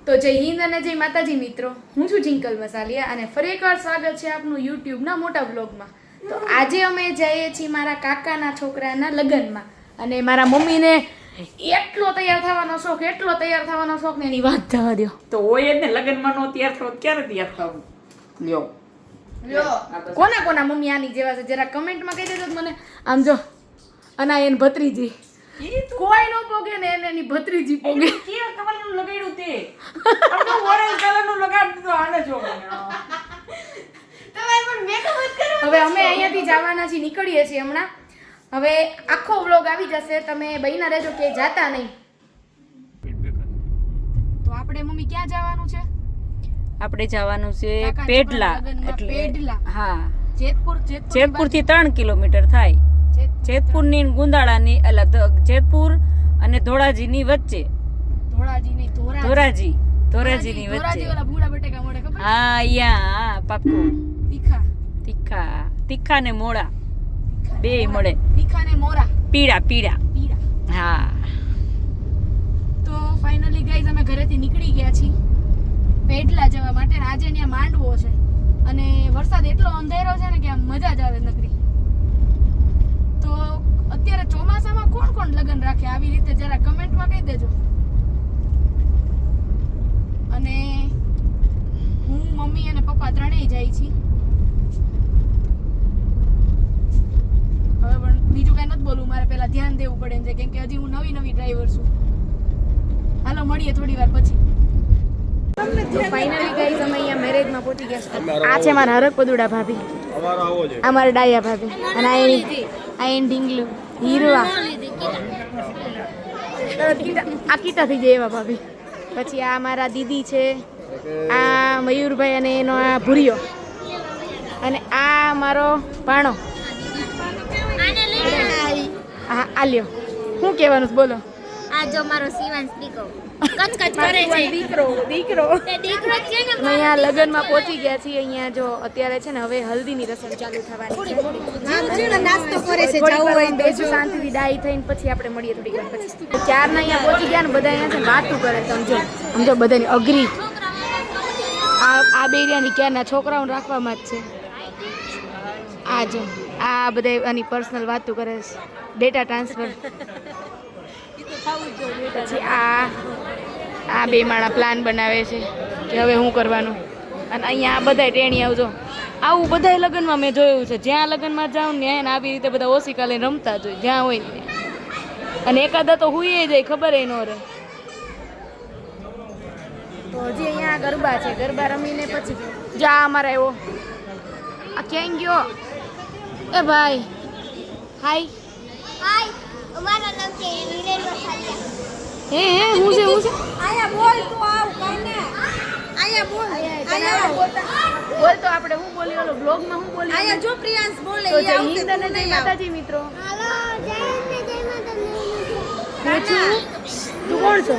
તો જય હિન્દ અને જય માતાજી મિત્રો, હું છું જિંકલ મસાલિયા અને ફરી એકવાર સ્વાગત છે આપનું યુટ્યુબના મોટા બ્લોગમાં. તો આજે અમે જઈએ છીએ મારા કાકાના છોકરાના લગ્નમાં અને મારા મમ્મીને એટલો તૈયાર થવાનો શોખ ને એની વાત જવા દો. તો હોય જ ને, લગ્નમાં નો તૈયાર થવો ક્યારે તૈયાર થવું? લ્યો કોના મમ્મી આની જેવા છે જરા કમેન્ટમાં કહી દેજો મને. આમ જો અને એન ભત્રીજી કોઈ નો પોગે ને એની ભત્રીજી પોગે. કેવા કલરનું લગાડ્યું તે? આપણે ઓરેન્જ કલરનું લગાડી દીધું આને જો. તમે પણ મેકઅપ જ કરો. હવે અમે અહીંયાથી જવાના છીએ, નીકળીએ છીએ હમણાં. હવે આખો વ્લોગ આવી જશે, તમે બહીના રહેજો કે જાતા નહીં. તો આપણે મમ્મી ક્યાં જવાનું છે? આપણે જવાનું છે પેડલા. પેડલા, હા, જેતપુર થી 3 કિલોમીટર થાય. જેતપુરની ગુંદાળાની જેતપુર અને ધોરાજીની વચ્ચે. ધોરાજીની વચ્ચે. હા, અહીંયા પાક્કું. તીખા ને મોળા બે મળે. તીખા ને મોરા પીળા. હા, તો ફાઇનલી ગાઈઝ અમે ઘરેથી નીકળી ગયા છીએ પેડલા જવા માટે. આજે ત્યાં માંડવો છે અને વરસાદ એટલો અંધેરો છે ને કે આમ મજા જ આવે નકરી. તો અત્યારે ચોમાસામાં કોણ લગ્ન રાખે આવી રીતે જરા કમેન્ટમાં કહી દેજો. અને હું, મમ્મી અને પપ્પા ત્રણેય જાય છીએ. હવે પણ બીજું કઈ નથી બોલવું, મારે પહેલા ધ્યાન દેવું પડે એમ છે, કેમ કે હજી હું નવી ડ્રાઈવર છું. હાલો મળીએ થોડી વાર પછી. તો ફાઇનલી ગાઈઝ અમે અહીંયા મેરેજમાં પહોંચી ગયા છે. આ છે મારા હરકપદુડા ભાભી, આ મારા ડાયા ભાભી, અને આ એની ઢીંગલું હીરવા. આ કીટા થઈ જાય એવા ભાભી. પછી આ મારા દીદી છે, આ મયુરભાઈ અને એનો આ ભૂરિયો, અને આ મારો ભાણો. હા, આલ્યો શું કહેવાનું બોલો? આ જો મારો શિવાંશ દીકરો કચકચ કરે છે. દીકરો તે દીકરો જ છે ને. અહીંયા લગ્નમાં પહોંચી ગયા છીએ. અહીંયા જો અત્યારે છે ને હવે હલ્દીની રસમ ચાલુ થવાની છે. નાસ્તો કરે છે. જાવું હોય બેસું શાંતિથી ડાઈ થઈને પછી આપણે મળીએ થોડી વાર પછી. ચારના અહીંયા પહોંચી ગયા ને બધા અહીંયા છે વાતું કરે. સમજો બધાની અઘરી આ બેરિયાની ક્યારના છોકરાઓને રાખવામાં જ છે. આ જો આ બધા આની પર્સનલ વાતું કરે છે, ડેટા ટ્રાન્સફર. પછી આ બે માણા પ્લાન બનાવે છે કે હવે શું કરવાનું. અને અહીંયા આ બધા ટેણી આવજો. આવું બધા લગ્નમાં મેં જોયું છે. જ્યાં લગ્નમાં જાઉં ને ત્યાં આવી રીતે બધા ઓશિકા લઈને રમતા જ હોય જ્યાં હોય ને. અને એકાદા તો હુઈ જાય, ખબર ન રહે. તો હજી અહીંયા ગરબા છે. ગરબા રમીને પછી જા અમારા એવો આ ક્યાં ગયો? એ ભાઈ હાય. અમારું નામ છે હિરેન મસાલિયા. હે હું છે આયા બોલ તું આવ કને. આયા બોલ. બોલ તો આપણે હું બોલી ઓલો બ્લોગમાં હું બોલી. આયા જો પ્રિયાંશ બોલે. તો જય હિન્દ અને જય માતાજી મિત્રો. હાલો જય હિન્દ જય માતાજી. હું છું. તું કોણ છો?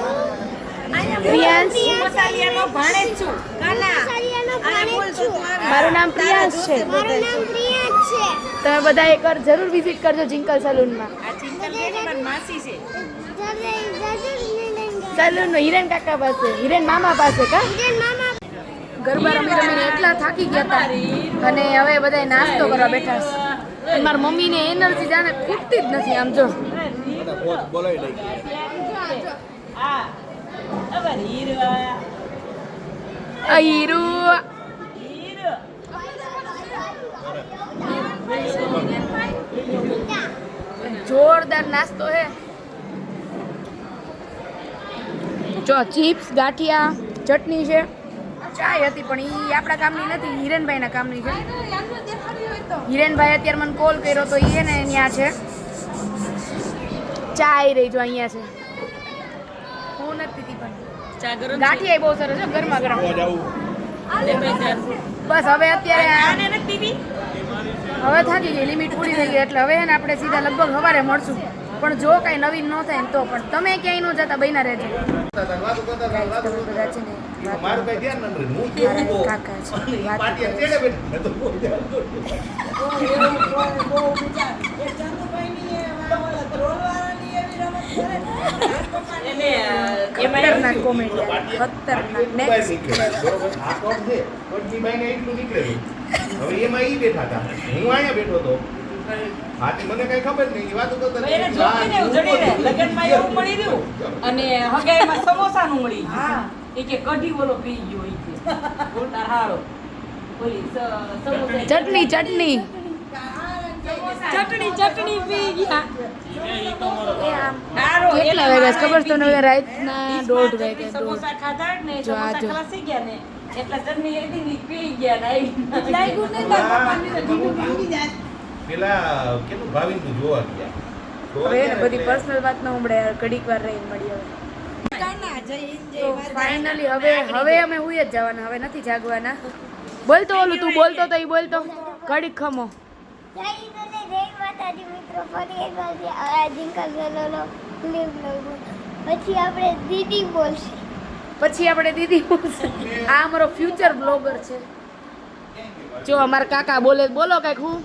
પ્રિયાંશ મસાલિયાનો ભાણેજ છું. મસાલિયાનો ભાણેજ છું. મારું નામ પ્રિયાંશ છે. મારું નામ પ્રિયાંશ છે. તમે બધા એકવાર જરૂર વિઝિટ કરજો જિંકલ સલૂનમાં. આ ચિંતન બેની મારી માસી છે. સલૂન હિરેન કાકા પાસે, હિરેન મામા પાસે. કા ગરબા રમીને એટલા થાકી ગયા હતા અને હવે બધા નાસ્તો કરવા બેઠા છે. મારા મમ્મીને એનર્જી જાણે ખૂટતી જ નથી. આમ જો જોરદાર નાસ્તો હે. જો ચિપ્સ, ગાંઠિયા, ચટણી છે, ચાય હતી પણ એ આપણા કામની નથી, હિરેનભાઈના કામની છે. હિરેનભાઈ અત્યારે મને કોલ કર્યો તો એ ને ત્યાં છે. ચાય રહી જો અહીંયા છે. હું નથી પીતી પણ ગાંઠિયા બહુ સરસ છે, ગરમા ગરમ. બસ હવે અત્યારે હવે થાકી ગઈ, લિમિટ પૂરી થઈ ગઈ. એટલે હવે ને આપણે સીધા લગભગ સવારે મળશું. પણ જો કઈ નવીન ન થાય ને તો પણ તમે ક્યાંય ન જતા બહીના રહેજો. કાકા છે એટલે એમાં ખતરનાક કોમેડિયન, ખતરનાક નેક્સ્ટ બરોબર આ કોમ છે કોટની બાઈને એટલું નીકળેલું હવે એમાં ઈ બેઠા હતા હું અહીંયા બેઠો હતો હાથી મને કઈ ખબર નહીં ઈ વાતો કરતા એને જોઈને ઉજળી રે લગનમાં એવું મળી રહ્યું અને હગાઈમાં સમોસાનું મળી ગયું એ કે કઢી બોલો પી ગયો ઈ કે બોલતા હારો બોલી સમોસા ચટણી ચટણી ચટણી પી ગયા કેટલા વાગ્યા છે ખબર છે તમને? હવે રાતના 1:30 વાગ્યા. સમોસા ખાધા ને જો આ સમોસા જો. ખલાસી ગયા ને એટલે ચટણી એથી પી ગયા ને આવી લાગ્યું નહીં તારા પપ્પાને તો ઢીંગું ભાંગી જાય. પેલા કેટલું ભાવિનનું જોવા ગયા હવે એને બધી પર્સનલ વાત ન ઉમડે યાર, ઘડીક વાર રહીને મળી હવે. કાના જઈ જઈ તો ફાઇનલી હવે અમે હુઈ જ જવાના, હવે નથી જાગવાના. બોલતો ઓલું તું બોલતો તો ઈ બોલતો ઘડીક ખમો. જય માતાજી મિત્રો, ફરી એકવાર આ જિંકલ ગલોનો ફિલ્મ પછી આપણે દીદી બોલશે. પછી આપણે દીદી બોલશે. આ અમારો ફ્યુચર બ્લોગર છે. જો અમારા કાકા બોલે, બોલો કઈક. હું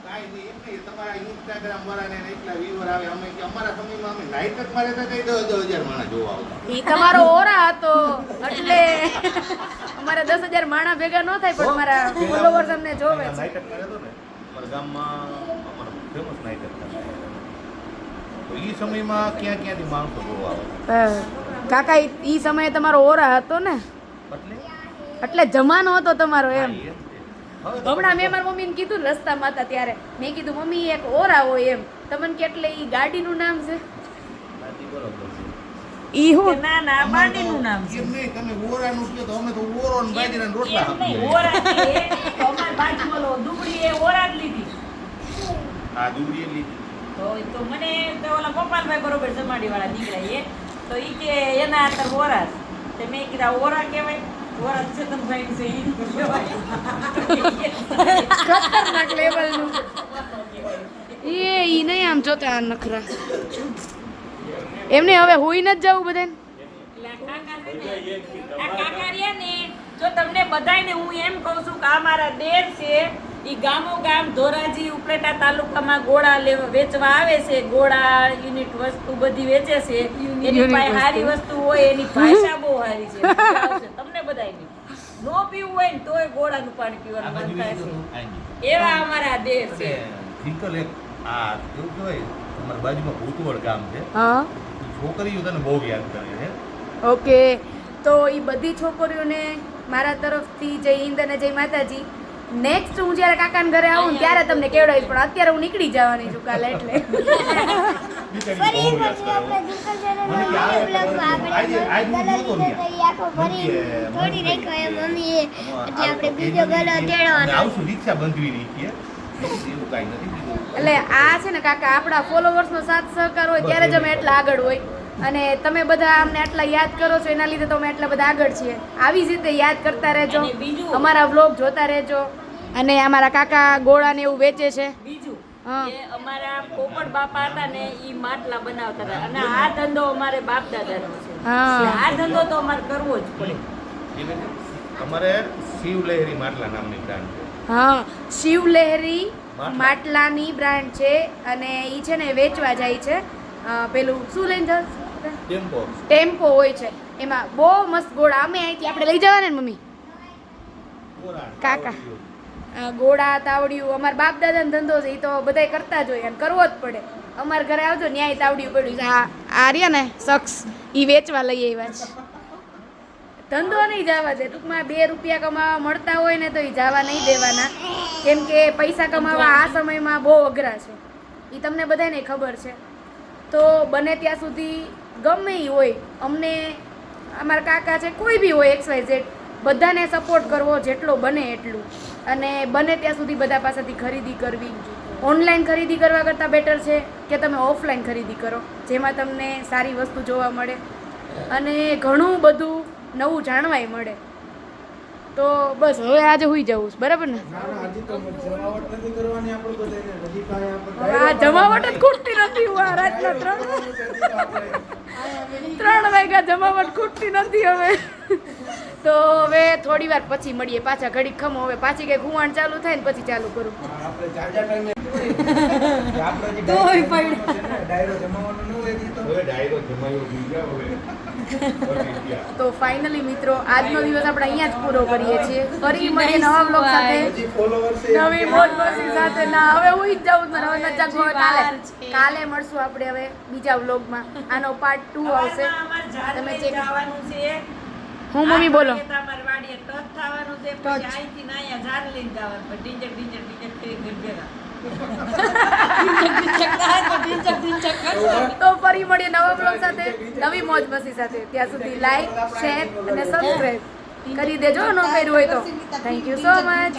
કાંઈ નહીં, એમ નહીં, તમારા ઇન્સ્ટાગ્રામ વાળાને ને એટલા viewer આવે અમે કે અમારા સમયમાં અમે નાઈટ જ મારે તો કઈ 10,000 માણસ જોવા આવતા. ઈ તમારો ઓરા હતો એટલે અમારા 10,000 માણા ભેગા ન થાય, પણ અમારા ફોલોવર્સ અમને જોવે છે. નાઈટ જ મારે તો ને અમારા ગામમાં અમારો ફેમસ નાઈટ જ થાય. તો ઈ સમયમાં ક્યાં ક્યાંથી માણસો જોવા આવે હા. કાકા ઈ સમયે તમારો ઓરા હતો ને, એટલે જમાનો હતો તમારો એમ. હમણાં મેં મારી મમ્મીને કીધું ને રસ્તામાં હતા ત્યારે, મેં કીધું મમ્મી એક ઓરા હોય એમ. તમને કે એટલે ઈ ગાડીનું નામ છે ઈ હું ના ના બાંડીનું નામ છે એમ નહીં, તમે ઓરાનું કહો તો અમે તો ઓરો ને બાજરાના રોટલા એમ નહીં, આપીએ. ઓરા છે તો અમારી બાજુ બોલો દુબળી એ ઓરા જ લીધી આ દૂરી એ લીધી. તો મને તો ઓલા ગોપાલભાઈ બરોબર જમાડી વાળા નીકળ્યા એ તો ઈ કે એના આતર ઓરા છે તે મેં કીધા ઓરા કહેવાય ઓરા છે તમે ભાઈ છે ઈ કહેવાય ખતરનાક લેવલનું. ઈ નહીં આમ જોતા આ નખરા. એમને હવે હોઈ ન જ જવું બધાને. આ કાકા રહ્યા ને જો તમને બધાયને હું એમ કહું છું કે આ મારા દેર છે ઈ ગામો ગામ ધોરાજી ઉપલેટા તાલુકામાં ગોળા વેચવા આવે છે. ગોળા યુનિટ વસ્તુ બધી વેચે છે. એની પાસે સારી વસ્તુ હોય, એની ભાષા બહુ સારી છે. આવશે તમને બધાયને નો પીવું હોય ને તોય ગોળાનું પાણી આ પીવાનું મન બાજુ થાય એ તો છે. આંજી. એવા અમારા દેર છે. સિંકલ એક આ કેવું કહેવાય અમારા બાજુમાં ભૂતવડ ગામ છે. હા છોકરીઓ તને બહુ યાદ કરે છે. ઓકે. તો ઈ બધી છોકરીઓને મારા તરફથી જય હિન્દ અને જય માતાજી. નેક્સ્ટ હું જ્યારે કાકાના ઘરે આવું ને ત્યારે તમને કેવડાવીશ, પણ અત્યારે હું નીકળી જવાની છું કાલે એટલે. ફરી એકવાર છે આપણે જિંકલ ગલોનો બ્લોગમાં આપણે ગલો લીધો તો ઈ આખો ફરી થોડી રાખ્યો એમ મમ્મીએ, એટલે આપણે બીજો ગલો અમે તેડવાનો. આવશું રિક્ષા બંધવી રહી છે એવું કાંઈ નથી બીજું. એટલે આ છે ને કાકા આપણા ફોલોવર્સનો સાથ સહકાર હોય ત્યારે જ અમે એટલા આગળ હોય, અને તમે બધા અમને આટલા યાદ કરો છો એના લીધે તો અમે એટલા બધા આગળ છીએ. આવી જ રીતે યાદ કરતા રહેજો, અને બીજું અમારા વ્લોગ જોતા રહેજો. અને અમારા કાકા ગોળા ને એવું વેચે છે. બીજું હા. કે અમારા પોપટ બાપા હતા ને ઈ માટલા બનાવતા હતા અને આ ધંધો અમારે બાપ દાદાનો છે. હા. એટલે આ ધંધો તો અમારે કરવો જ પડે. અમારે શિવલહેરી માટલા નામની બ્રાન્ડ છે. હા, શિવલહેરી માટલાની બ્રાન્ડ છે અને ઈ છે ને વેચવા જાય છે. પેલું શું લઈને જાય? ટેમ્પો ટેમ્પો હોય છે, એમાં બહુ મસ્ત ગોળા. અમે અહીંથી આપણે લઈ જવાના ને મમ્મી? કાકા ગોળા તાવડિયું અમારા બાપ દાદાનો ધંધો છે, એ તો બધાય કરતા જ હોય અને કરવો જ પડે. અમારા ઘરે આવજો ન્યાય તાવડિયું પડ્યું છે. આ રહ્યા ને શખ્સ એ વેચવા લઈ આવ્યા છે. ધંધો નહીં જવા દે. ટૂંકમાં 2 રૂપિયા કમાવા મળતા હોય ને તો એ જવા નહીં દેવાના, કેમ કે પૈસા કમાવા આ સમયમાં બહુ અઘરા છે. એ તમને બધાને ખબર છે. તો બને ત્યાં સુધી ગમે એ હોય, અમને અમારા કાકા છે કોઈ બી હોય XYZ બધાને સપોર્ટ કરવો જેટલો બને એટલું, અને બને ત્યાં સુધી બધા પાસેથી ખરીદી કરવી. ઓનલાઈન ખરીદી કરવા કરતાં બેટર છે કે તમે ઓફલાઈન ખરીદી કરો, જેમાં તમને સારી વસ્તુ જોવા મળે અને ઘણું બધું નવું જાણવાય મળે. તો બસ હવે આજે હુઈ જવું છે, બરાબર ને? આ જમાવટ જ ખૂટતી નથી. હું આ રાતના 3 વાગ્યા જમાવટ ખૂટતી નથી હવે. તો હવે થોડી વાર પછી મળીએ પાછા. ઘડી ખમો, હવે પાછી કઈ ખુવાણ ચાલુ થાય ને પછી ચાલુ કરું. હવે ડાયરો જમાયો બીજા હવે તો ફાઇનલી મિત્રો આજનો દિવસ આપણે અહીંયા જ પૂરો કરીએ છીએ. ફરી મળીએ નવા બ્લોગ સાથે, નવી મોજ મસ્તી સાથે. ના હવે હું જ જાઉં ને, હવે ન જાગવું. હવે કાલે મળશું આપણે હવે બીજા બ્લોગમાં. આનો પાર્ટ 2 આવશે. તમે ચેક જવાનું છે. હું મમ્મી બોલો. તમારી વાડીએ ટચ થવાનું છે, પછી અહીંથી ને અહીંયા ઝાડ લઈને જવાનું. પણ ડીંચક ડીંચક ડીંચક થઈ ગઈ ભેગા. તો ફરી મળીએ નવા બ્લોગ સાથે, નવી મોજ મસ્તી સાથે. ત્યાં સુધી લાઈક, શેર અને સબસ્ક્રાઇબ કરી દેજો ન કર્યું હોય તો. Thank you so much.